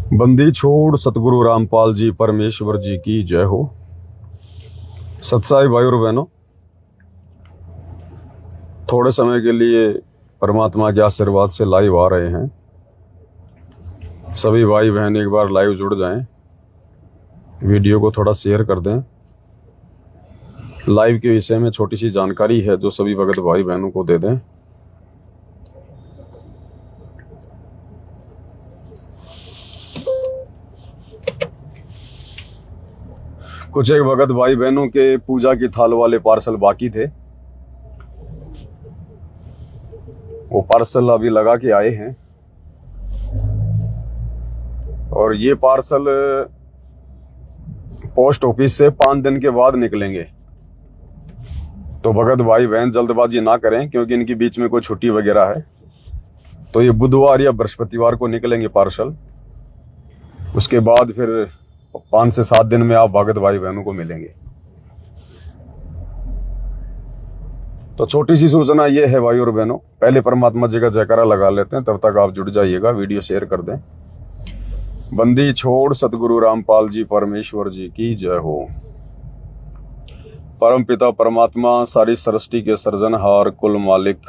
बंदी छोड़ सतगुरु रामपाल जी परमेश्वर जी की जय हो। सत्साई भाई और बहनों, थोड़े समय के लिए परमात्मा के आशीर्वाद से लाइव आ रहे हैं। सभी भाई बहन एक बार लाइव जुड़ जाएं, वीडियो को थोड़ा शेयर कर दें। लाइव के विषय में छोटी सी जानकारी है जो सभी भगत भाई बहनों को दे दें। कुछ एक भगत भाई बहनों के पूजा की थाल वाले पार्सल बाकी थे, वो पार्सल अभी लगा के आए हैं और ये पार्सल पोस्ट ऑफिस से 5 दिन के बाद निकलेंगे। तो भगत भाई बहन जल्दबाजी ना करें, क्योंकि इनके बीच में कोई छुट्टी वगैरह है। तो ये बुधवार या बृहस्पतिवार को निकलेंगे पार्सल। उसके बाद फिर 5 से 7 दिन में आप भगत भाई बहनों को मिलेंगे। तो छोटी सी सूचना ये है भाई और बहनों, पहले परमात्मा जी का जयकारा लगा लेते हैं, तब तक आप जुड़ जाइएगा, वीडियो शेयर कर दें। बंदी छोड़ सतगुरु रामपाल जी परमेश्वर जी की जय हो। परम पिता परमात्मा सारी सृष्टि के सृजनहार, कुल मालिक,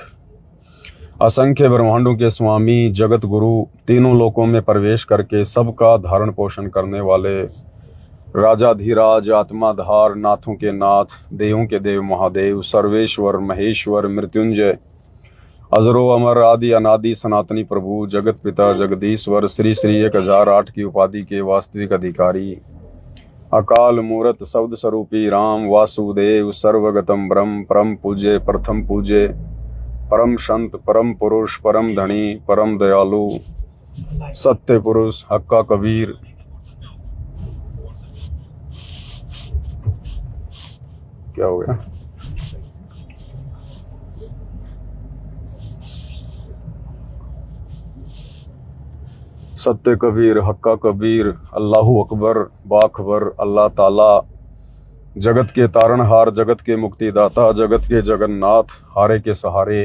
असंख्य ब्रह्मांडों के स्वामी, जगत गुरु, तीनों लोकों में प्रवेश करके सबका धारण पोषण करने वाले राजाधीराज, आत्माधार, नाथों के नाथ, देवों के देव महादेव, सर्वेश्वर, महेश्वर, मृत्युंजय, अजरो अमर, आदि अनादि, सनातनी प्रभु, जगत पिता जगदीश्वर, श्री श्री 1008 की उपाधि के वास्तविक अधिकारी, अकाल मूरत शब्द स्वरूपी राम वासुदेव, सर्वगतम ब्रह्म, परम पूज्य, प्रथम पूज्य, परम संत, परम पुरुष, परम धनी, परम दयालु, सत्य पुरुष, हक्का कबीर, क्या हो गया, सत्य कबीर, हक्का कबीर, अल्लाहू अकबर, बाखबर, अल्लाह ताला, जगत के तारणहार, जगत के मुक्तिदाता, जगत के जगन्नाथ, हारे के सहारे,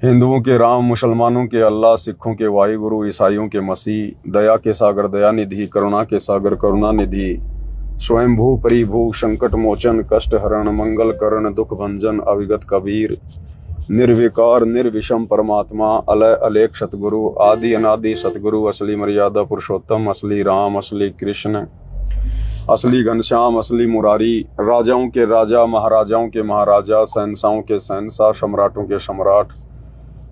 हिंदुओं के राम, मुसलमानों के अल्लाह, सिखों के वाहिगुरु, ईसाइयों के मसीह, दया के सागर दया निधि, करुणा के सागर करुणा निधि, स्वयंभू परिभू, संकट मोचन, कष्ट हरण, मंगल करण, दुख भंजन, अविगत कबीर, निर्विकार निर्विषम परमात्मा, अलय अलेख सतगुरु, आदि अनादि सतगुरु, असली मर्यादा पुरुषोत्तम, असली राम, असली कृष्ण, असली घनश्याम, असली मुरारी, राजाओं के राजा, महाराजाओं के महाराजा, शहंशाहों के शहंशाह, सम्राटों के सम्राट,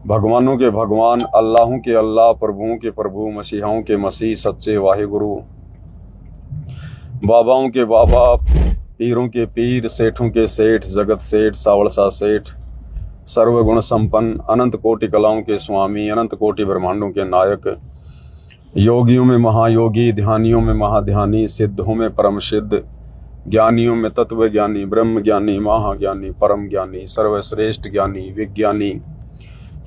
भगवानों के भगवान, अल्लाहों के अल्लाह, प्रभुओं के प्रभु, मसीहाओं के मसीह, सच्चे वाहिगुरु, बाबाओं के बाबा, पीरों के पीर, सेठों के सेठ, जगत सेठ, सावलसा सेठ, सर्वगुण संपन्न, अनंत कोटि कलाओं के स्वामी, अनंत कोटि ब्रह्मांडों के नायक, योगियों में महायोगी, ध्यानियों में महाध्यानी, सिद्धों में परम सिद्ध, ज्ञानियों में तत्व ज्ञानी, ब्रह्म ज्ञानी, महाज्ञानी, परम ज्ञानी, सर्वश्रेष्ठ ज्ञानी, विज्ञानी,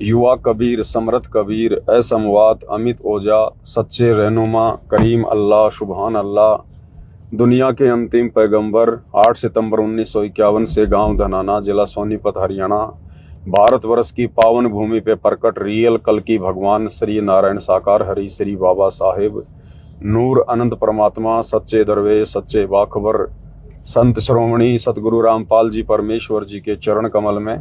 युवा कबीर, समर्थ कबीर, असमवात, अमित ओजा, सच्चे रहनुमा, करीम अल्लाह, सुबहान अल्लाह, दुनिया के अंतिम पैगंबर, 8 सितंबर 1951 से गांव धनाना, जिला सोनीपत, हरियाणा, भारतवर्ष की पावन भूमि पे प्रकट रियल कल की भगवान श्री नारायण साकार हरि श्री बाबा साहेब नूर अनंत परमात्मा, सच्चे दरवेश, सच्चे बाखबर, संत श्रोमणी सतगुरु रामपाल जी परमेश्वर जी के चरण कमल में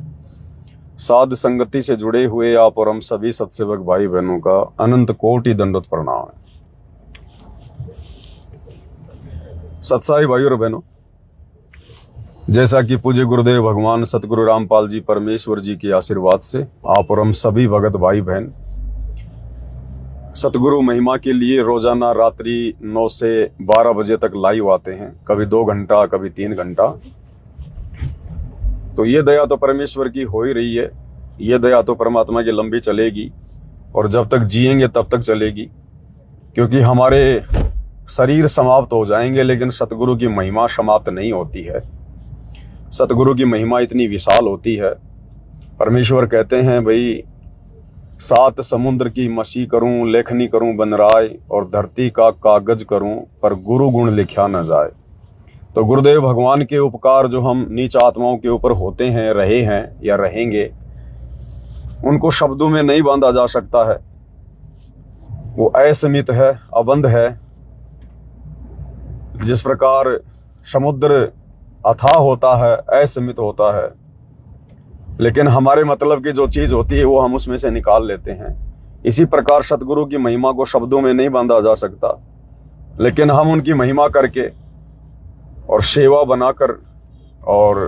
साध संगति से जुड़े हुए आप और हम सभी सत्सेवक भाई बहनों का अनंत कोटि दंडवत प्रणाम है। सत्साई भाई और बहनों, जैसा कि पूज्य गुरुदेव भगवान सतगुरु रामपाल जी परमेश्वर जी के आशीर्वाद से आप और हम सभी भगत भाई बहन सतगुरु महिमा के लिए रोजाना रात्रि 9 से 12 बजे तक लाइव आते हैं, कभी 2 घंटा, कभी 3 घंटा। तो ये दया तो परमेश्वर की हो ही रही है, ये दया तो परमात्मा की लंबी चलेगी और जब तक जिएंगे तब तक चलेगी, क्योंकि हमारे शरीर समाप्त हो जाएंगे लेकिन सतगुरु की महिमा समाप्त नहीं होती है। सतगुरु की महिमा इतनी विशाल होती है, परमेश्वर कहते हैं भाई 7 समुद्र की मछी करूं, लेखनी करूं बनराय, और धरती का कागज करूं, पर गुरु गुण लिखा न जाए। तो गुरुदेव भगवान के उपकार जो हम नीच आत्माओं के ऊपर होते हैं, रहे हैं या रहेंगे, उनको शब्दों में नहीं बांधा जा सकता है। वो असीमित है, अबंध है। जिस प्रकार समुद्र अथाह होता है, असीमित होता है, लेकिन हमारे मतलब की जो चीज होती है वो हम उसमें से निकाल लेते हैं। इसी प्रकार सतगुरु की महिमा को शब्दों में नहीं बांधा जा सकता, लेकिन हम उनकी महिमा करके और सेवा बनाकर और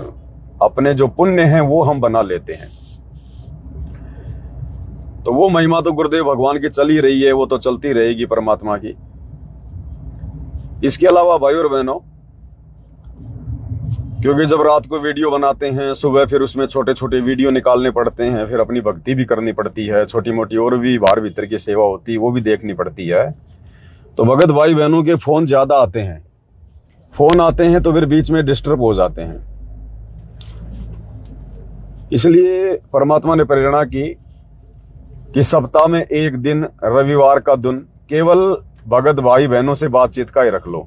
अपने जो पुण्य हैं वो हम बना लेते हैं। तो वो महिमा तो गुरुदेव भगवान की चल ही रही है, वो तो चलती रहेगी परमात्मा की। इसके अलावा भाई और बहनों, क्योंकि जब रात को वीडियो बनाते हैं, सुबह फिर उसमें छोटे छोटे वीडियो निकालने पड़ते हैं, फिर अपनी भक्ति भी करनी पड़ती है, छोटी मोटी और भी बाहर भीतर की सेवा होती है वो भी देखनी पड़ती है। तो भगत भाई बहनों के फोन ज्यादा आते हैं, फोन आते हैं तो फिर बीच में डिस्टर्ब हो जाते हैं। इसलिए परमात्मा ने प्रेरणा की कि सप्ताह में एक दिन रविवार का दिन केवल भगत भाई बहनों से बातचीत का ही रख लो।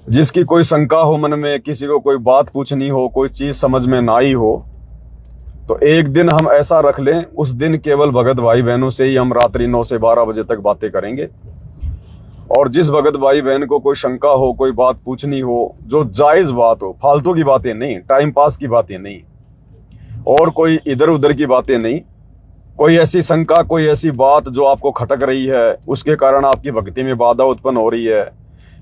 जिसकी कोई शंका हो मन में, किसी को कोई बात पूछनी हो, कोई चीज समझ में ना आई हो, तो एक दिन हम ऐसा रख लें, उस दिन केवल भगत भाई बहनों से ही हम रात्रि 9 से 12 बजे तक बातें करेंगे। और जिस भगत भाई बहन को कोई शंका हो, कोई बात पूछनी हो, जो जायज बात हो, फालतू की बातें नहीं, टाइम पास की बातें नहीं, और कोई इधर उधर की बातें नहीं, कोई ऐसी शंका, कोई ऐसी बात जो आपको खटक रही है, उसके कारण आपकी भक्ति में बाधा उत्पन्न हो रही है,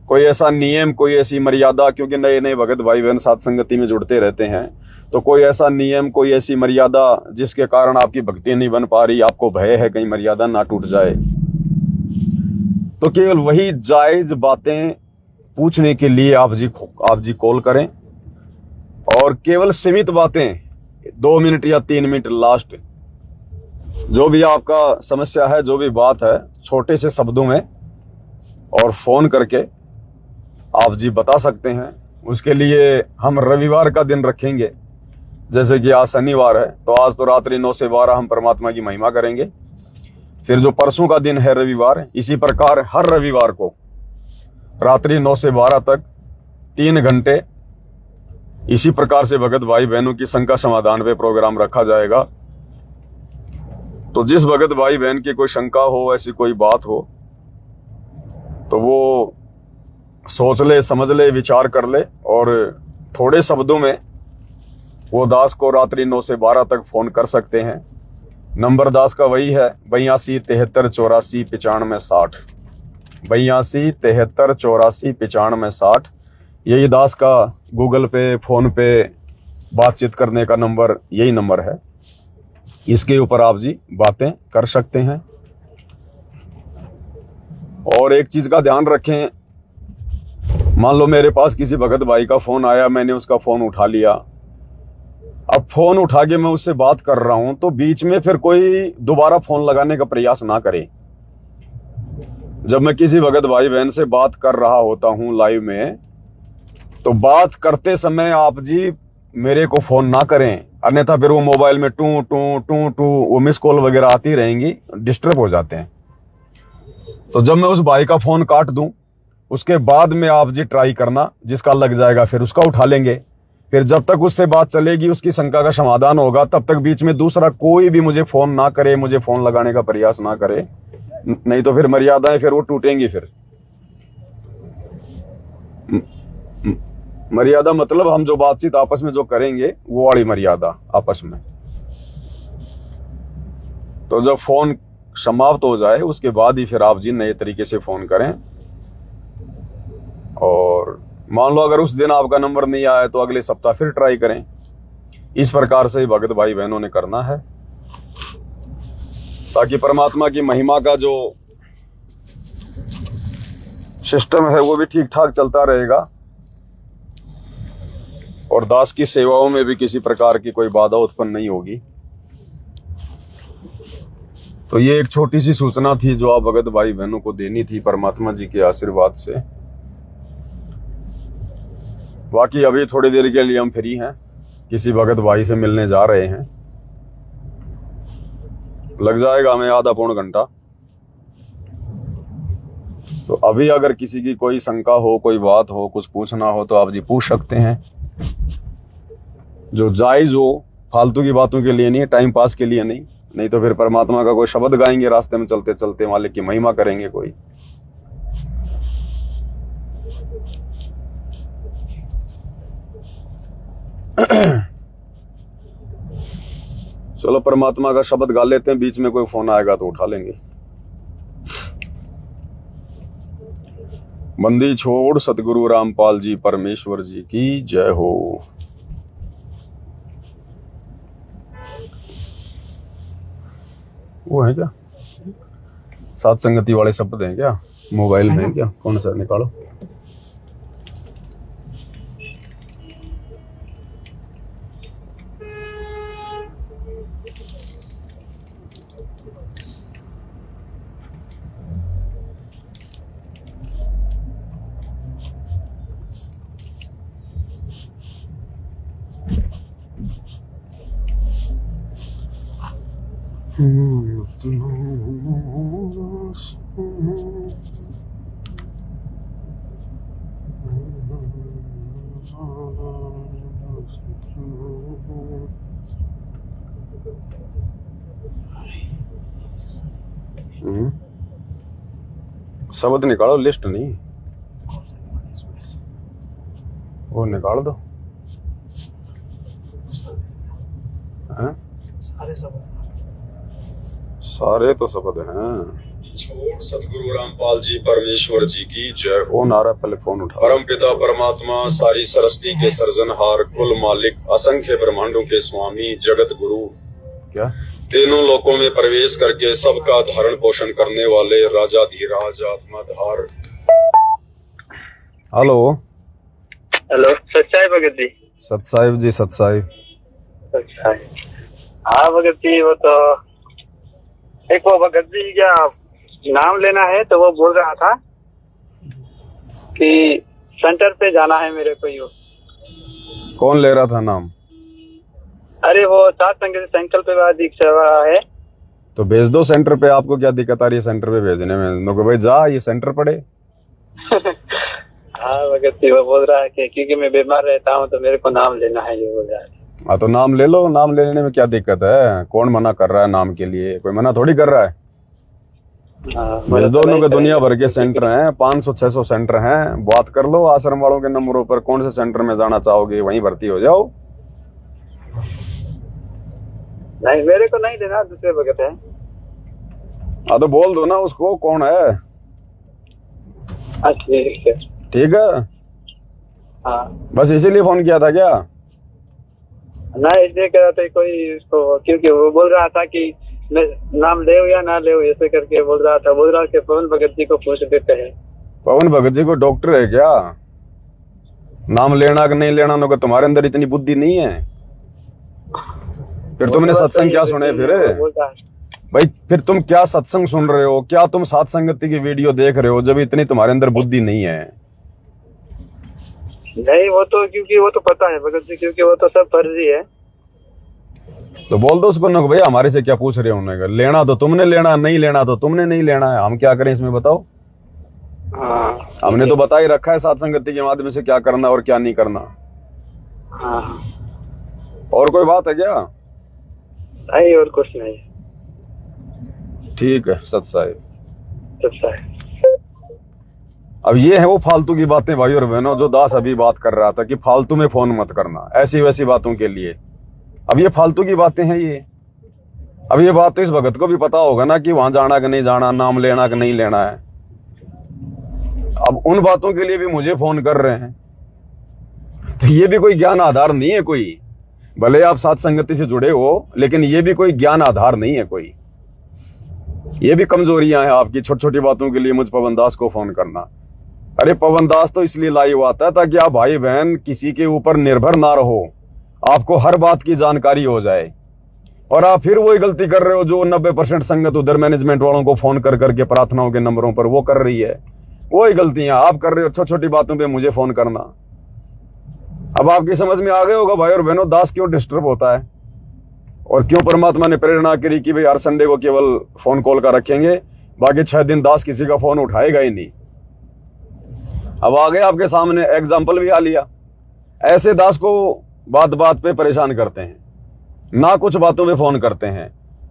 कोई ऐसा नियम, कोई ऐसी मर्यादा, क्योंकि नए नए भगत भाई बहन साथ संगति में जुड़ते रहते हैं, तो कोई ऐसा नियम, कोई ऐसी मर्यादा जिसके कारण आपकी भक्ति नहीं बन पा रही, आपको भय है कहीं मर्यादा ना टूट जाए, तो केवल वही जायज बातें पूछने के लिए आप जी कॉल करें। और केवल सीमित बातें, 2 मिनट या 3 मिनट लास्ट, जो भी आपका समस्या है, जो भी बात है, छोटे से शब्दों में और फोन करके आप जी बता सकते हैं। उसके लिए हम रविवार का दिन रखेंगे। जैसे कि आज शनिवार है, तो आज तो रात्रि 9 से 12 हम परमात्मा की महिमा करेंगे। फिर जो परसों का दिन है रविवार, इसी प्रकार हर रविवार को रात्रि 9 से 12 तक 3 घंटे इसी प्रकार से भगत भाई बहनों की शंका समाधान पे प्रोग्राम रखा जाएगा। तो जिस भगत भाई बहन की कोई शंका हो, ऐसी कोई बात हो, तो वो सोच ले, समझ ले, विचार कर ले, और थोड़े शब्दों में वो दास को रात्रि 9 से 12 तक फोन कर सकते हैं। नंबर दास का वही है 82 73 84 95 60, 82 73 84 95 60। यही दास का गूगल पे, फोन पे बातचीत करने का नंबर यही नंबर है। इसके ऊपर आप जी बातें कर सकते हैं। और एक चीज का ध्यान रखें, मान लो मेरे पास किसी भगत भाई का फोन आया, मैंने उसका फोन उठा लिया, अब फोन उठा के मैं उससे बात कर रहा हूं, तो बीच में फिर कोई दोबारा फोन लगाने का प्रयास ना करे। जब मैं किसी भगत भाई बहन से बात कर रहा होता हूं लाइव में, तो बात करते समय आप जी मेरे को फोन ना करें, अन्यथा फिर वो मोबाइल में टू टू टू टू वो मिस कॉल वगैरह आती रहेंगी, डिस्टर्ब हो जाते हैं। तो जब मैं उस भाई का फोन काट दूं, उसके बाद में आप जी ट्राई करना, जिसका लग जाएगा फिर उसका उठा लेंगे। फिर जब तक उससे बात चलेगी, उसकी शंका का समाधान होगा, तब तक बीच में दूसरा कोई भी मुझे फोन ना करे, मुझे फोन लगाने का प्रयास ना करे, नहीं तो फिर मर्यादाएं फिर वो टूटेंगी। फिर मर्यादा मतलब हम जो बातचीत आपस में जो करेंगे वो वाली मर्यादा आपस में। तो जब फोन समाप्त हो जाए उसके बाद ही फिर आप जी नए तरीके से फोन करें। और मान लो अगर उस दिन आपका नंबर नहीं आया तो अगले सप्ताह फिर ट्राई करें। इस प्रकार से भगत भाई बहनों ने करना है, ताकि परमात्मा की महिमा का जो सिस्टम है वो भी ठीक ठाक चलता रहेगा, और दास की सेवाओं में भी किसी प्रकार की कोई बाधा उत्पन्न नहीं होगी। तो ये एक छोटी सी सूचना थी जो आप भगत भाई बहनों को देनी थी परमात्मा जी के आशीर्वाद से। बाकी अभी थोड़ी देर के लिए हम फ्री हैं, किसी भगत भाई से मिलने जा रहे हैं, लग जाएगा हमें आधा पौन घंटा। तो अभी अगर किसी की कोई शंका हो, कोई बात हो, कुछ पूछना हो, तो आप जी पूछ सकते हैं, जो जायज हो, फालतू की बातों के लिए नहीं, टाइम पास के लिए नहीं, नहीं तो फिर परमात्मा का कोई शब्द गाएंगे रास्ते में चलते चलते, मालिक की महिमा करेंगे कोई। चलो परमात्मा का शब्द गा लेते हैं, बीच में कोई फोन आएगा तो उठा लेंगे। बंदी छोड़ सतगुरु रामपाल जी परमेश्वर जी की जय हो। वो है क्या सात संगति वाले शब्द हैं क्या मोबाइल में? क्या कौन सा निकालो। शब्द निकालो, लिस्ट नहीं, वो निकाल दो। सारे तो शब्द हैं। छोड़ सतगुरु रामपाल जी परमेश्वर जी की जय हो। नारा पहले फोन उठा। परम पिता परमात्मा सारी सृष्टि के सर्जनहार, कुल मालिक, असंख्य ब्रह्मांडों के स्वामी, जगत गुरु, क्या तीनों लोकों में प्रवेश करके सबका धारण पोषण करने वाले राजाधिराज आत्माधार। हेलो हेलो, सच्चाई भगत जी। सतसाहिब जी, सतसाहिब। हाँ भगत जी, वो तो एक वो भगत जी क्या नाम लेना है तो वो बोल रहा था कि सेंटर पे जाना है मेरे को। यो कौन ले रहा था नाम? अरे वो सात संगत सेंटर पे दीक्षा है तो भेज दो सेंटर पे। आपको क्या दिक्कत आ रही है सेंटर पे भेजने में? नो भाई जा, ये सेंटर पड़े। हाँ भगत जी, वो बोल रहा है कि क्योंकि मैं बीमार रहता हूँ तो मेरे को नाम लेना है, ये बोल रहा है। हाँ तो नाम ले लो, नाम लेने में क्या दिक्कत है? कौन मना कर रहा है नाम के लिए? कोई मना थोड़ी कर रहा है। भेज दो। के दुनिया भर के सेंटर हैं, 500-600 सेंटर हैं। बात कर लो आश्रम वालों के नंबरों पर, कौन से सेंटर में जाना चाहोगे वहीं भर्ती हो जाओ। नहीं, मेरे को नहीं देना, दूसरे भगत है। हाँ तो बोल दो ना उसको कौन है। ठीक है। हाँ बस इसीलिए फोन किया था क्या? नहीं, इसलिए कह रहा था कोई उसको, क्योंकि वो बोल रहा था कि मैं नाम ले या ना ले, ऐसे करके बोल रहा था कि पवन भगत जी को पूछ देते हैं। पवन भगत जी को डॉक्टर है क्या? नाम लेना कि नहीं लेना होगा, तुम्हारे अंदर इतनी बुद्धि नहीं है? फिर तुमने सत्संग क्या सुने? फिर भाई फिर तुम क्या सत्संग सुन रहे हो? क्या तुम सात संगति की वीडियो देख रहे हो जब इतनी तुम्हारे अंदर बुद्धि नहीं है? नहीं, वो तो क्योंकि वो तो पता है भगत जी, क्योंकि वो तो सब फर्जी है। तो बोल दो उसको ना भाई हमारे से क्या पूछ रहे हो? लेना तो तुमने लेना, नहीं लेना तो तुमने नहीं लेना है। हम क्या करें इसमें बताओ? हाँ, हमने तो बता ही रखा है सात संगति के माध्यम से क्या करना और क्या नहीं करना। हाँ। और कोई बात है क्या? नहीं, और कुछ नहीं। ठीक है सत्साहिब। सत्साहिब। अब ये है वो फालतू की बातें भाई और बहनों, जो दास अभी बात कर रहा था कि फालतू में फोन मत करना ऐसी वैसी बातों के लिए। अब ये फालतू की बातें हैं ये। अब ये बात तो इस भगत को भी पता होगा ना कि वहां जाना कि नहीं जाना, नाम लेना कि नहीं लेना है। अब उन बातों के लिए भी मुझे फोन कर रहे हैं, तो ये भी कोई ज्ञान आधार नहीं है कोई। भले आप सात संगति से जुड़े हो, लेकिन ये भी कोई ज्ञान आधार नहीं है कोई। ये भी कमजोरियां हैं आपकी, छोटी छोटी बातों के लिए मुझ पवन दास को फोन करना। अरे पवन दास तो इसलिए लाइव आता है ताकि आप भाई बहन किसी के ऊपर निर्भर ना रहो, आपको हर बात की जानकारी हो जाए। और आप फिर वही गलती कर रहे हो जो 90% संगत उधर मैनेजमेंट वालों को फोन कर करके प्रार्थनाओं के नंबरों पर वो कर रही है। वही गलतियां आप कर रहे हो, छोटी छोटी बातों पे मुझे फोन करना। अब आपकी समझ में आ गया होगा भाई और बहनों, दास क्यों डिस्टर्ब होता है और क्यों परमात्मा ने प्रेरणा करी कि भाई हर संडे को केवल फोन कॉल का रखेंगे, बाकी 6 दिन दास किसी का फोन उठाएगा ही नहीं। अब आगे आपके सामने एग्जाम्पल भी आ लिया। ऐसे दास को बात बात पे परेशान करते हैं, ना कुछ बातों में फोन करते हैं,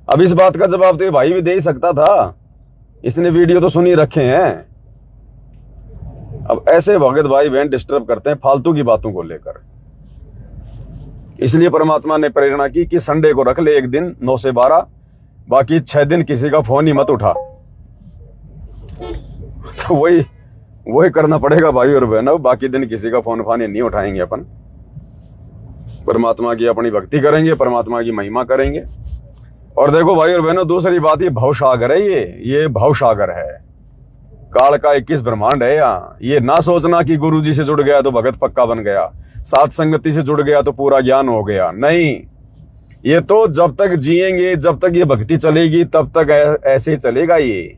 अब इस बात का जवाब तो ये भाई भी दे ही सकता था, इसने वीडियो तो सुनी रखे हैं। अब ऐसे भगत भाई बहन डिस्टर्ब करते हैं फालतू की बातों को लेकर। इसलिए परमात्मा ने प्रेरणा की कि संडे को रख ले एक दिन 9 से 12, बाकी 6 दिन किसी का फोन ही मत उठा। तो वही करना पड़ेगा भाई और बहनों, बाकी दिन किसी का फोन फान नहीं उठाएंगे अपन। परमात्मा की अपनी भक्ति करेंगे, परमात्मा की महिमा करेंगे। और देखो भाई और बहनों, दूसरी बात, ये भवसागर है, ये भवसागर है, काल का 21 ब्रह्मांड है यहाँ। ये ना सोचना कि गुरु जी से जुड़ गया तो भगत पक्का बन गया, सात संगति से जुड़ गया तो पूरा ज्ञान हो गया, नहीं। ये तो जब तक जिएंगे, जब तक ये भक्ति चलेगी, तब तक ऐसे ही चलेगा। ये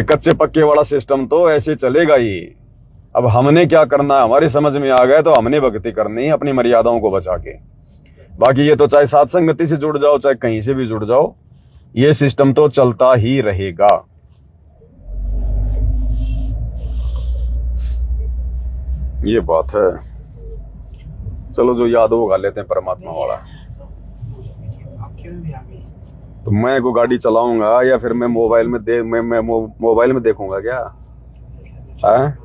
कच्चे पक्के वाला सिस्टम तो ऐसे चलेगा ही। अब हमने क्या करना है, हमारी समझ में आ गया, तो हमने भक्ति करनी है अपनी मर्यादाओं को बचा के। बाकी ये तो चाहे सात संगति से जुड़ जाओ, चाहे कहीं से भी जुड़ जाओ, ये सिस्टम तो चलता ही रहेगा। ये बात है। चलो जो याद हो गा लेते हैं परमात्मा वाला। तो मैं को गाड़ी चलाऊंगा या फिर मैं मोबाइल में मोबाइल में देखूंगा क्या? है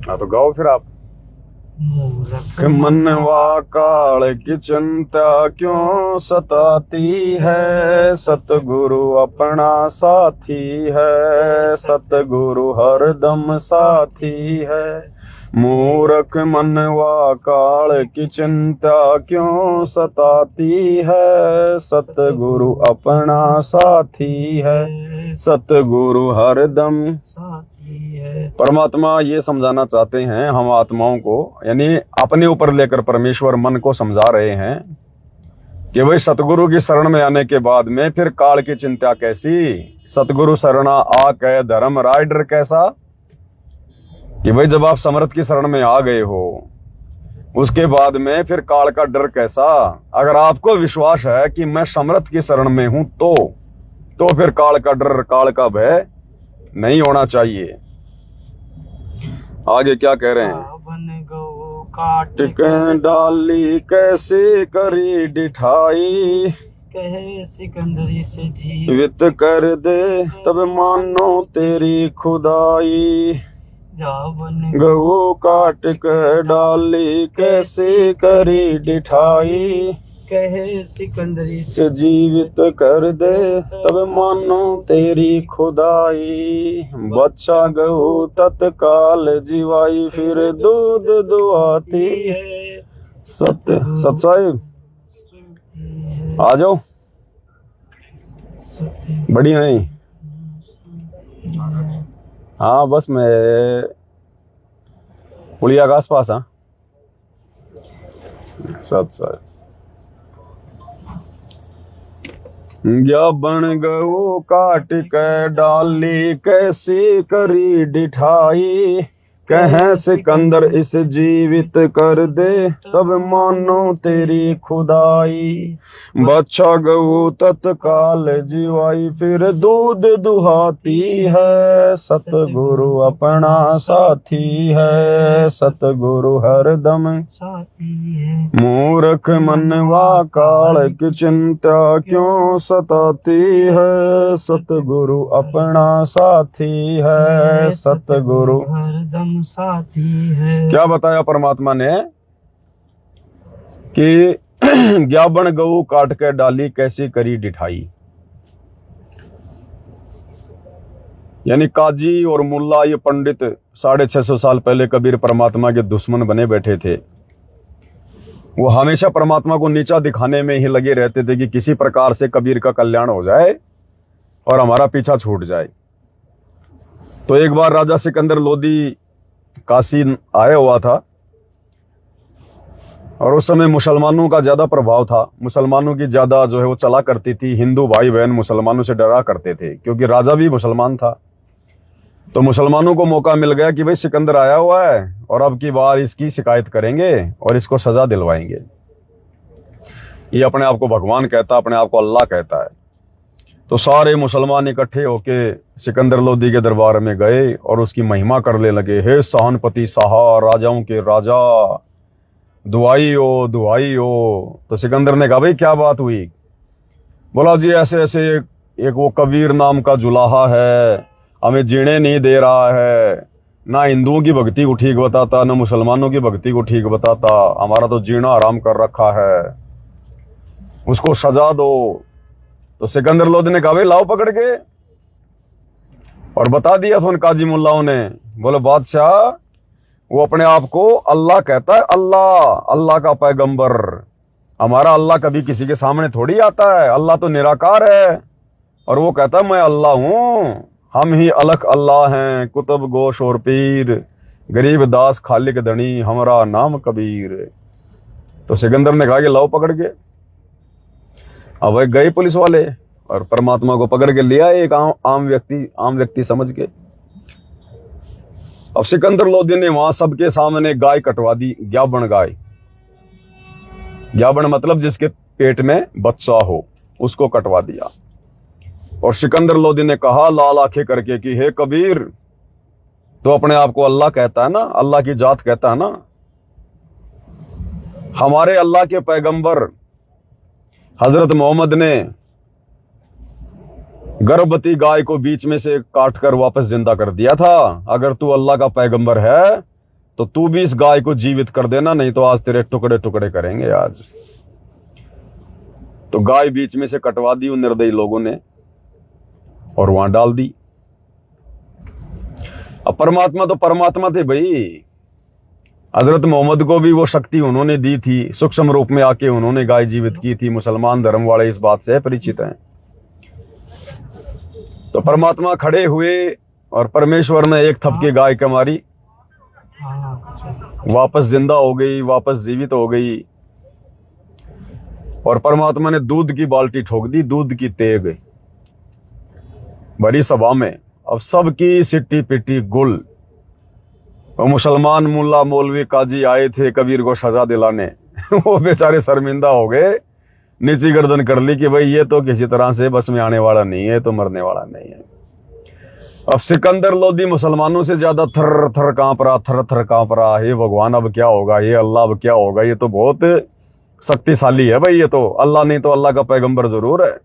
हाँ, तो गाओ फिर आप। मनवा काल की चिंता क्यों सताती है, सतगुरु अपना साथी है, सतगुरु हरदम साथी है। मूर्ख मनवा काल की चिंता क्यों सताती है, सतगुरु अपना साथी है, सतगुरु हरदम साथी है। परमात्मा ये समझाना चाहते हैं हम आत्माओं को, यानी अपने ऊपर लेकर परमेश्वर मन को समझा रहे हैं कि भाई सतगुरु की शरण में आने के बाद में फिर काल की चिंता कैसी। सतगुरु शरणा आ कह धर्म राइडर कैसा, कि भाई जब आप समर्थ की शरण में आ गए हो, उसके बाद में फिर काल का डर कैसा। अगर आपको विश्वास है कि मैं समर्थ की शरण में हूं तो फिर काल का डर, काल का भय नहीं होना चाहिए। आगे क्या कह रहे हैं? काट के डाली कैसे करी डिठाई, कहे सिकंदरी से जीवित कर दे तब मानो तेरी खुदाई। गऊ काट के डाली कैसे करी डिठाई, कहे सिकंदरी से जीवित कर दे तब मानो तेरी खुदाई। बच्चा गऊ तत्काल जीवाई फिर दूध दुआती है। सत साहिब आ जाओ, बढ़िया नहीं? हाँ बस मैं पुलिया के आसपास। हाँ सत या बन गऊ काट के डाली कैसी करी डिठाई, कहे सिकंदर इस जीवित कर दे तब मानो तेरी खुदाई। बच्चा गऊ तत्काल जीवाई फिर दूध दुहाती है, सतगुरु अपना साथी है, सतगुरु हरदम साथी है। मूर्ख मनवा काल की चिंता क्यों सताती है, सतगुरु अपना साथी है, सतगुरु हरदम साथी है। क्या बताया परमात्मा ने कि ज्ञाबन गऊ काट के डाली कैसी करी डिठाई, यानी काजी और मुल्ला ये पंडित 650 साल पहले कबीर परमात्मा के दुश्मन बने बैठे थे। वो हमेशा परमात्मा को नीचा दिखाने में ही लगे रहते थे कि किसी प्रकार से कबीर का कल्याण हो जाए और हमारा पीछा छूट जाए। तो एक बार राजा सिकंदर लोदी काशी आया हुआ था और उस समय मुसलमानों का ज्यादा प्रभाव था, मुसलमानों की ज्यादा जो है वो चला करती थी। हिंदू भाई बहन मुसलमानों से डरा करते थे क्योंकि राजा भी मुसलमान था। तो मुसलमानों को मौका मिल गया कि भाई सिकंदर आया हुआ है और अब की बार इसकी शिकायत करेंगे और इसको सजा दिलवाएंगे। ये अपने आप को भगवान कहता, अपने आप को अल्लाह कहता है। तो सारे मुसलमान इकट्ठे होके सिकंदर लोदी के दरबार में गए और उसकी महिमा करने लगे। हे सहानपति साहा, राजाओं के राजा, दुआई हो। तो सिकंदर ने कहा भाई क्या बात हुई? बोला जी ऐसे ऐसे एक वो कबीर नाम का जुलाहा है, हमें जीने नहीं दे रहा है, ना हिंदुओं की भक्ति को ठीक बताता, ना मुसलमानों की भक्ति को ठीक बताता, हमारा तो जीना आराम कर रखा है, उसको सजा दो। तो सिकंदर लोदी ने कहा भाई लाओ पकड़ के, और बता दिया था उन काजी मुल्लाओं ने। बोले बादशाह वो अपने आप को अल्लाह कहता है, अल्लाह का पैगंबर। हमारा अल्लाह कभी किसी के सामने थोड़ी आता है, अल्लाह तो निराकार है, और वो कहता है मैं अल्लाह हूं, हम ही अलग अल्लाह हैं, कुतुब गोश और पीर, गरीब दास खालिक धनी, हमारा नाम कबीर। तो सिकंदर ने कहा कि लाओ पकड़ के। अब वह गए पुलिस वाले और परमात्मा को पकड़ के लिया एक आम व्यक्ति समझ के। अब सिकंदर लोदी ने वहां सबके सामने गाय कटवा दी, ग्याबन गाय। ग्याबन मतलब जिसके पेट में बच्चा हो, उसको कटवा दिया। और सिकंदर लोदी ने कहा लाल आंखें करके कि हे कबीर, तो अपने आप को अल्लाह कहता है ना, अल्लाह की जात कहता है ना, हमारे अल्लाह के पैगंबर हजरत मोहम्मद ने गर्भवती गाय को बीच में से काटकर वापस जिंदा कर दिया था। अगर तू अल्लाह का पैगंबर है तो तू भी इस गाय को जीवित कर देना, नहीं तो आज तेरे टुकड़े टुकड़े करेंगे आज। तो गाय बीच में से कटवा दी उन निर्दयी लोगों ने और वहां डाल दी। अब परमात्मा तो परमात्मा थे भाई, हजरत मोहम्मद को भी वो शक्ति उन्होंने दी थी, सूक्ष्म रूप में आके उन्होंने गाय जीवित की थी। मुसलमान धर्म वाले इस बात से परिचित हैं। तो परमात्मा खड़े हुए और परमेश्वर ने एक थपकी गाय के मारी, वापस जिंदा हो गई, वापस जीवित हो गई। और परमात्मा ने दूध की बाल्टी ठोक दी, दूध की तेग बड़ी सभा में। अब सबकी सिट्टी पिट्टी गुल। वो मुसलमान मुल्ला मौलवी काजी आए थे कबीर को सजा दिलाने वो बेचारे शर्मिंदा हो गए, नीची गर्दन कर ली कि भाई ये तो किसी तरह से बस में आने वाला नहीं है, तो मरने वाला नहीं है। अब सिकंदर लोदी मुसलमानों से ज्यादा थर थर कांप रहा। हे भगवान अब क्या होगा, ये अल्लाह अब क्या होगा, ये तो बहुत शक्तिशाली है भाई, ये तो अल्लाह नहीं तो अल्लाह का पैगंबर जरूर है,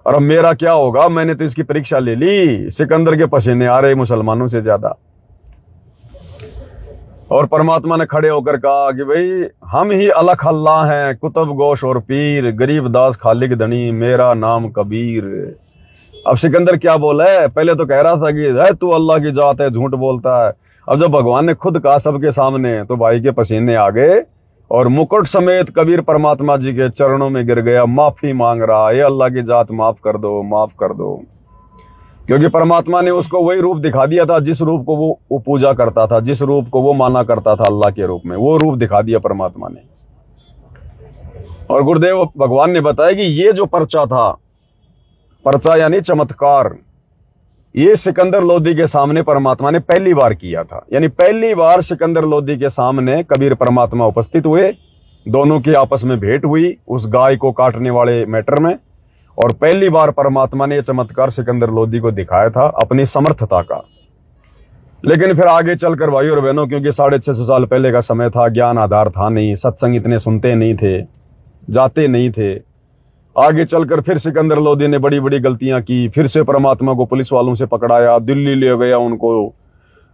और अब मेरा क्या होगा, मैंने तो इसकी परीक्षा ले ली। सिकंदर के पसीने आ रहे मुसलमानों से ज्यादा। और परमात्मा ने खड़े होकर कहा कि भाई हम ही अलग अल्लाह हैं, कुतुब गोश और पीर, गरीब दास खालिक धनी, मेरा नाम कबीर। अब सिकंदर क्या बोला है? पहले तो कह रहा था कि तू अल्लाह की जात है, झूठ बोलता है। अब जब भगवान ने खुद कहा सबके सामने, तो भाई के पसीने आ गए और मुकुट समेत कबीर परमात्मा जी के चरणों में गिर गया, माफी मांग रहा, ये अल्लाह की जात माफ कर दो, माफ कर दो। क्योंकि परमात्मा ने उसको वही रूप दिखा दिया था जिस रूप को वो पूजा करता था, जिस रूप को वो माना करता था अल्लाह के रूप में, वो रूप दिखा दिया परमात्मा ने। और गुरुदेव भगवान ने बताया कि ये जो पर्चा था, पर्चा यानी चमत्कार, ये सिकंदर लोदी के सामने परमात्मा ने पहली बार किया था। यानी पहली बार सिकंदर लोदी के सामने कबीर परमात्मा उपस्थित हुए, दोनों की आपस में भेंट हुई उस गाय को काटने वाले मैटर में। और पहली बार परमात्मा ने यह चमत्कार सिकंदर लोदी को दिखाया था अपनी समर्थता का। लेकिन फिर आगे चलकर भाई और बहनों, क्योंकि 650 साल पहले का समय था, ज्ञान आधार था नहीं, सत्संग इतने सुनते नहीं थे, जाते नहीं थे। आगे चलकर फिर सिकंदर लोदी ने बड़ी बड़ी गलतियां की, फिर से परमात्मा को पुलिस वालों से पकड़ाया, दिल्ली ले गया उनको,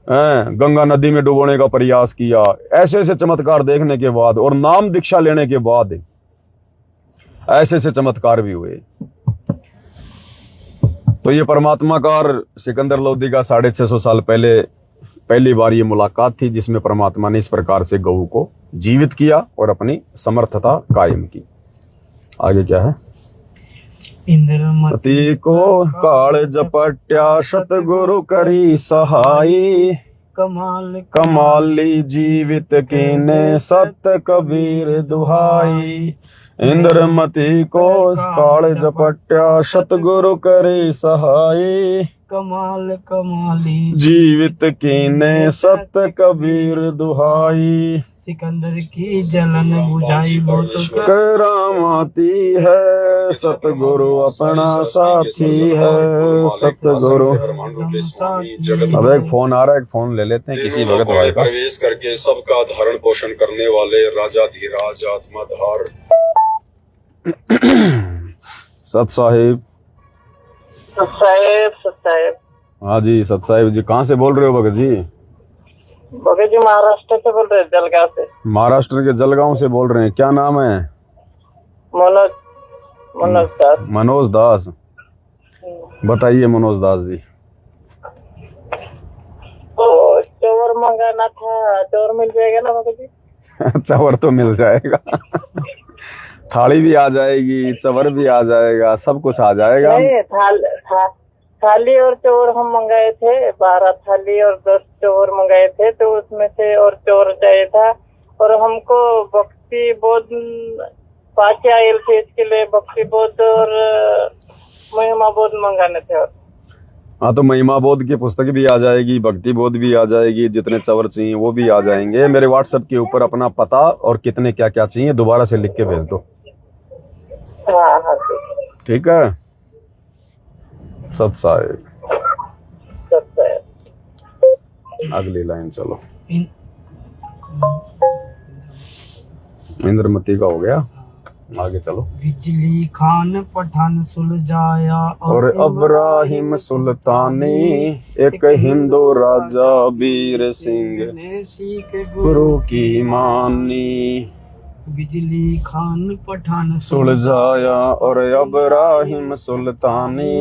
गंगा नदी में डुबोने का प्रयास किया। ऐसे ऐसे चमत्कार देखने के बाद और नाम दीक्षा लेने के बाद ऐसे ऐसे चमत्कार भी हुए। तो ये परमात्मा का और सिकंदर लोदी का 650 साल पहले पहली बार ये मुलाकात थी, जिसमें परमात्मा ने इस प्रकार से गऊ को जीवित किया और अपनी समर्थता कायम की। आगे क्या है? इंद्रमती को काल जपट्या सतगुरु करी सहाई, कमाली जीवित कीने सत कबीर दुहाई। इंद्रमती को काल जपट्या सतगुरु करे सहाय कमाल कमाली जीवित कीने सत्य कबीर दुहाई सिकंदर की जलन बुझाई वो तो करामाती है सतगुरु अपना साथी है सतगुरु। अब एक फोन आ रहा है, एक फोन ले लेते हैं किसी भगत भाई का। प्रवेश करके सबका धारण पोषण करने वाले राजा धीराज आत्माधार सत साहिब। सत्साहेब हाँ जी सत साहिब जी, कहाँ से बोल रहे हो भगत जी? भगत जी महाराष्ट्र से बोल रहे हैं, जलगांव से। महाराष्ट्र के जलगांव से बोल रहे हैं, क्या नाम है? मनोज दास। मनोज दास, बताइए मनोज दास जी। तो चोर मंगाना था, चोर मिल जाएगा ना भगत जी? चवर तो मिल जाएगा थाली भी आ जाएगी, चवर भी आ जाएगा, सब कुछ आ जाएगा। नहीं, थाली और चोर हम मंगाए थे, 12 थाली और 10 चोर मंगाए थे, तो उसमें से और चोर चाहिए था। और हमको भक्ति बोध 5 आयल थे, इसके लिए भक्ति बोध और महिमा बोध मंगाने थे। और हाँ तो महिमा बोध की पुस्तक भी आ जाएगी, भक्ति बोध भी आ जाएगी, जितने चवर चाहिए वो भी आ जाएंगे। मेरे व्हाट्सएप के ऊपर अपना पता और कितने क्या क्या चाहिए दोबारा से लिख के भेज दो। हाँ ठीक है सत साहिब। अगली लाइन चलो। इंद्रमती का हो गया, आगे चलो। बिजली खान पठान सुलझाया और इब्राहिम सुल्तानी एक हिंदू राजा वीर सिंह ने सीख गुरु की मानी। बिजली खान पठान सुलझाया और इब्राहिम सुल्तानी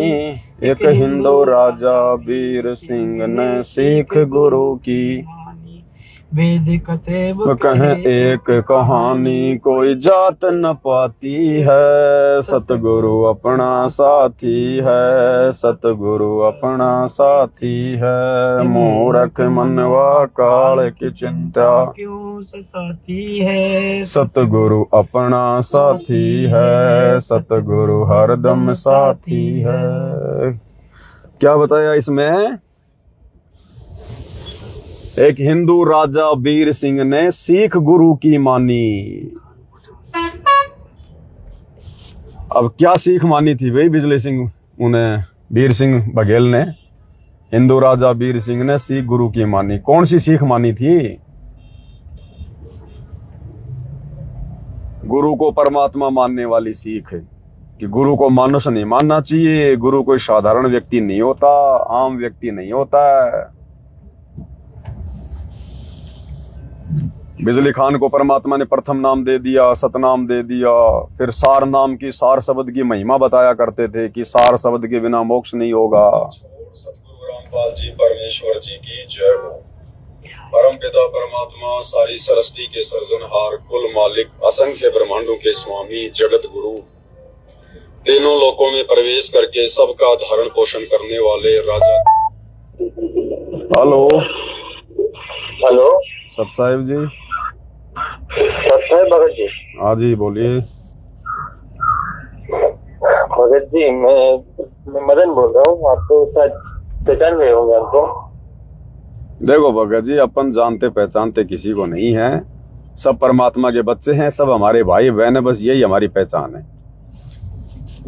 एक हिंदू राजा वीर सिंह ने सीख गुरु की वेद कतेब कहे एक कहानी कोई जात न पाती है सतगुरु अपना साथी है सतगुरु अपना साथी है। मूर्ख मनवा काल की चिंता क्यों सताती है सतगुरु अपना साथी है सतगुरु हरदम साथी है। क्या बताया इसमें? एक हिंदू राजा वीर सिंह ने सीख गुरु की मानी। अब क्या सीख मानी थी भाई बिजली सिंह उन्हें वीर सिंह बघेल ने? हिंदू राजा वीर सिंह ने सीख गुरु की मानी। कौन सी सीख मानी थी? गुरु को परमात्मा मानने वाली सीख है कि गुरु को मनुष्य नहीं मानना चाहिए। गुरु कोई साधारण व्यक्ति नहीं होता, आम व्यक्ति नहीं होता है। बिजली खान को परमात्मा ने प्रथम नाम दे दिया, सतनाम दे दिया। फिर सार नाम की, सार शब्द की महिमा बताया करते थे कि सार शब्द के बिना मोक्ष नहीं होगा। सतगुरु रामपाल जी परमेश्वर जी की जय हो। परम पिता परमात्मा सारी सृष्टि के सर्जनहार, कुल मालिक, असंख्य ब्रह्मांडों के स्वामी, जगत गुरु, तीनों लोकों में प्रवेश करके सबका धारण पोषण करने वाले राजा। हेलो हेलो सत साहिब जी। सत्साहेब भगत जी। हाँ जी बोलिए। भगत जी मैं मदन बोल रहा हूँ, आपको शायद पहचान रहे होंगे हमको। देखो भगत जी, अपन जानते पहचानते किसी को नहीं है, सब परमात्मा के बच्चे हैं, सब हमारे भाई बहन है, बस यही हमारी पहचान है।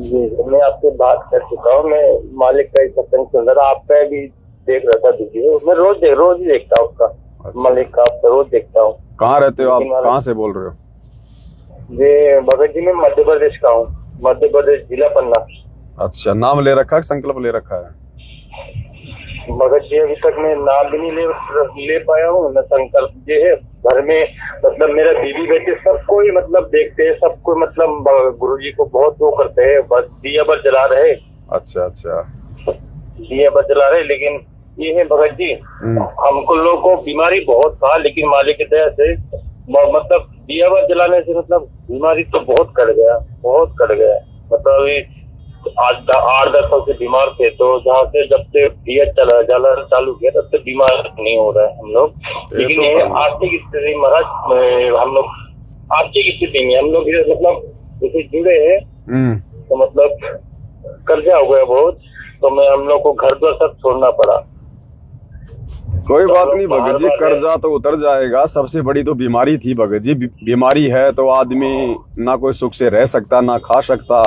जी मैं आपसे बात कर चुका हूँ, मैं मालिक का ही सत्संग सुन रहा था, आपका भी देख रहा था वीडियो। मैं रोज ही देखता हूँ उसका। अच्छा। मालिक का आपका रोज देखता हूँ। कहाँ रहते हो आप? कहाँ से बोल रहे हो? जी भगत जी मैं मध्य प्रदेश का हूँ, मध्य प्रदेश जिला पन्ना। अच्छा, नाम ले रखा है, संकल्प ले रखा है? भगत जी अभी तक मैं नाम भी नहीं ले पाया हूँ, न संकल्प ये है। घर में मतलब मेरा बीवी बेटे सबको ही मतलब देखते हैं, सबको मतलब गुरुजी को बहुत वो करते हैं, बस दिया भर जला रहे। अच्छा अच्छा, दिया भर जला रहे। लेकिन ये है भगत जी, हमको लोगों को बीमारी बहुत था, लेकिन मालिक की दया से मतलब दिया भर जलाने से मतलब बीमारी तो बहुत कट गया। मतलब 8-10 साल से बीमार थे, तो जहाँ से जब से दिया जला चालू किया तब से बीमार नहीं हो रहा है हम लोग। लेकिन ये आर्थिक स्थिति महाराज, हम लोग आर्थिक स्थिति में हम लोग मतलब जैसे जुड़े हैं, तो मतलब कर्जा हो गया बहुत, तो मैं हम लोग को घर द्वार सब छोड़ना पड़ा। कोई बात नहीं भगत जी, कर्जा तो उतर जाएगा। सबसे बड़ी तो बीमारी थी भगत जी। बीमारी है तो आदमी ना कोई सुख से रह सकता, ना खा सकता,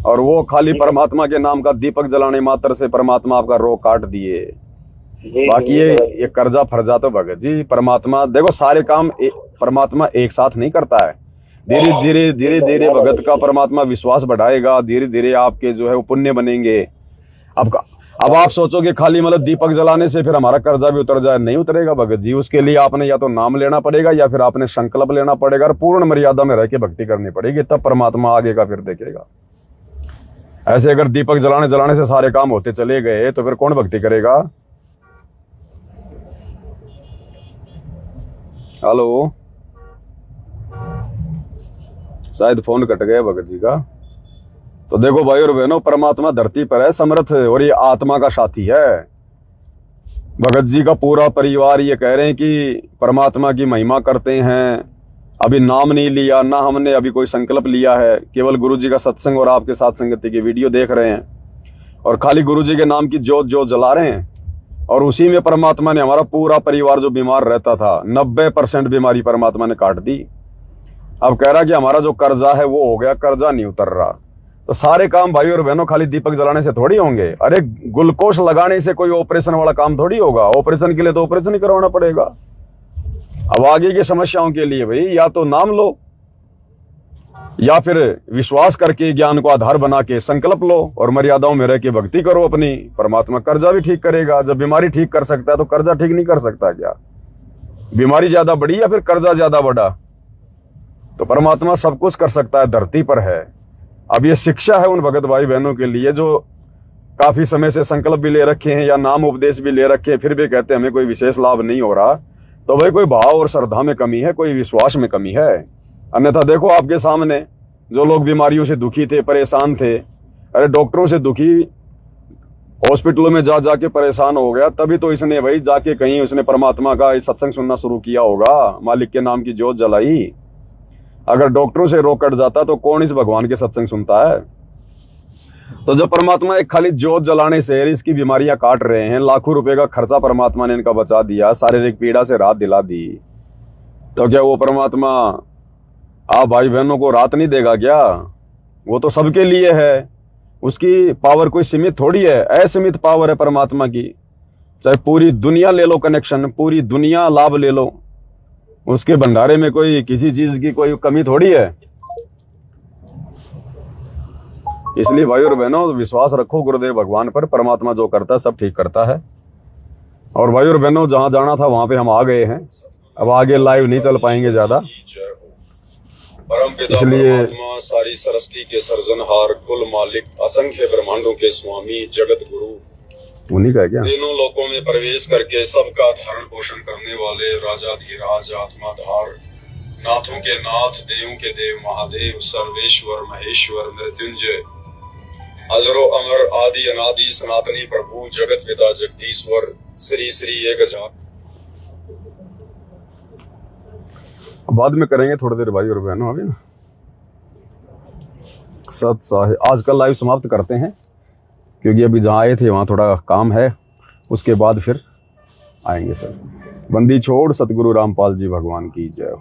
और वो खाली परमात्मा के नाम का दीपक जलाने मात्र से परमात्मा आपका रोग काट दिए। बाकी ये कर्जा फर्जा तो भगत जी, परमात्मा देखो सारे काम परमात्मा एक साथ नहीं करता है। धीरे धीरे भगत का परमात्मा विश्वास बढ़ाएगा, धीरे धीरे आपके जो है वो पुण्य बनेंगे। अब आप सोचोगे खाली मतलब दीपक जलाने से फिर हमारा कर्जा भी उतर जाए, नहीं उतरेगा भगत जी। उसके लिए आपने या तो नाम लेना पड़ेगा या फिर आपने संकल्प लेना पड़ेगा और पूर्ण मर्यादा में रह के भक्ति करनी पड़ेगी, तब परमात्मा आगे का फिर देखेगा। ऐसे अगर दीपक जलाने से सारे काम होते चले गए तो फिर कौन भक्ति करेगा? हेलो, शायद फोन कट गया भगत जी का। तो देखो भाई और बहनों, परमात्मा धरती पर है समर्थ, और ये आत्मा का साथी है। भगत जी का पूरा परिवार ये कह रहे हैं कि परमात्मा की महिमा करते हैं। अभी नाम नहीं लिया, ना हमने अभी कोई संकल्प लिया है, केवल गुरु जी का सत्संग और आपके साथ संगति की वीडियो देख रहे हैं और खाली गुरु जी के नाम की जोत जला रहे हैं। और उसी में परमात्मा ने हमारा पूरा परिवार जो बीमार रहता था, 90% बीमारी परमात्मा ने काट दी। अब कह रहा कि हमारा जो कर्जा है वो हो गया, कर्जा नहीं उतर रहा। तो सारे काम भाई और बहनों खाली दीपक जलाने से थोड़ी होंगे। अरे ग्लूकोज लगाने से कोई ऑपरेशन वाला काम थोड़ी होगा। ऑपरेशन के लिए तो ऑपरेशन ही करवाना पड़ेगा। अब आगे की समस्याओं के लिए भाई या तो नाम लो या फिर विश्वास करके ज्ञान को आधार बना के संकल्प लो और मर्यादाओं में रह के भक्ति करो अपनी। परमात्मा कर्जा भी ठीक करेगा। जब बीमारी ठीक कर सकता है तो कर्जा ठीक नहीं कर सकता क्या? बीमारी ज्यादा बड़ी या फिर कर्जा ज्यादा बड़ा? तो परमात्मा सब कुछ कर सकता है, धरती पर है। अब ये शिक्षा है उन भगत भाई बहनों के लिए जो काफी समय से संकल्प भी ले रखे हैं या नाम उपदेश भी ले रखे हैं, फिर भी कहते हैं हमें कोई विशेष लाभ नहीं हो रहा। तो भाई कोई भाव और श्रद्धा में कमी है, कोई विश्वास में कमी है। अन्यथा देखो आपके सामने जो लोग बीमारियों से दुखी थे, परेशान थे, अरे डॉक्टरों से दुखी, हॉस्पिटलों में जा जाके परेशान हो गया, तभी तो इसने भाई जाके कहीं उसने परमात्मा का सत्संग सुनना शुरू किया होगा, मालिक के नाम की जोत जलाई। अगर डॉक्टरों से रोग कट जाता तो कौन इस भगवान के सत्संग सुनता है? तो जब परमात्मा एक खाली जोत जलाने से इसकी बीमारियां काट रहे हैं, लाखों रुपए का खर्चा परमात्मा ने इनका बचा दिया, शारीरिक पीड़ा से राहत दिला दी, तो क्या वो परमात्मा आप भाई बहनों को राहत नहीं देगा क्या? वो तो सबके लिए है। उसकी पावर कोई सीमित थोड़ी है, असीमित पावर है परमात्मा की। चाहे पूरी दुनिया ले लो कनेक्शन, पूरी दुनिया लाभ ले लो, उसके भंडारे में कोई किसी चीज की कोई कमी थोड़ी है। इसलिए भाई और बहनों विश्वास रखो गुरुदेव भगवान पर, परमात्मा जो करता है सब ठीक करता है। और भाई और बहनों जहां जाना था वहां पे हम आ गए हैं, अब आगे लाइव नहीं चल पाएंगे ज्यादा, इसलिए सारी सृष्टि के सर्जनहार, कुल मालिक, असंख्य ब्रह्मांडों के स्वामी, जगत गुरु, उन्हीं का है क्या? तीनों लोकों में प्रवेश करके सबका धारण पोषण करने वाले राजाधिराज, आत्माधार, नाथों के नाथ, देवों के देव, महादेव, सर्वेश्वर, महेश्वर, मृत्युंजय, अजरो अमर, आदि अनादि, सनातनी प्रभु, जगत पिता, जगदीश्वर, श्री श्री 1000। बाद में करेंगे थोड़ी देर भाई और बहनों, अभी ना सत साहिब आज का लाइव समाप्त करते हैं, क्योंकि अभी जहाँ आए थे वहाँ थोड़ा काम है, उसके बाद फिर आएंगे। सर बंदी छोड़ सतगुरु रामपाल जी भगवान की जय।